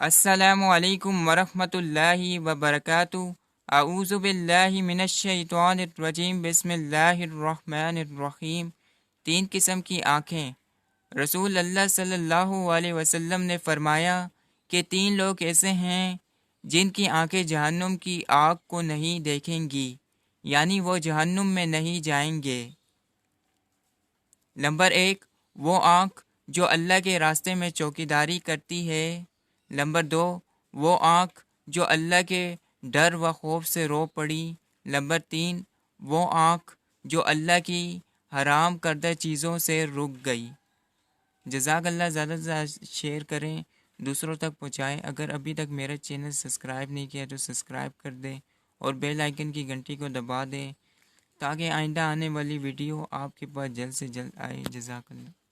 السلام علیکم ورحمۃ اللہ وبرکاتہ۔ اعوذ باللہ من الشیطان الرجیم، بسم اللہ الرحمن الرحیم۔ تین قسم کی آنکھیں۔ رسول اللہ صلی اللہ علیہ وسلم نے فرمایا کہ تین لوگ ایسے ہیں جن کی آنکھیں جہنم کی آگ کو نہیں دیکھیں گی، یعنی وہ جہنم میں نہیں جائیں گے۔ نمبر 1، وہ آنکھ جو اللہ کے راستے میں چوکیداری کرتی ہے۔ نمبر 2، وہ آنکھ جو اللہ کے ڈر و خوف سے رو پڑی۔ نمبر 3، وہ آنکھ جو اللہ کی حرام کردہ چیزوں سے رک گئی۔ جزاک اللہ۔ زیادہ سے زیادہ شیئر کریں، دوسروں تک پہنچائیں۔ اگر ابھی تک میرا چینل سبسکرائب نہیں کیا تو سبسکرائب کر دیں اور بیل آئیکن کی گھنٹی کو دبا دیں تاکہ آئندہ آنے والی ویڈیو آپ کے پاس جلد سے جلد آئے۔ جزاک اللہ۔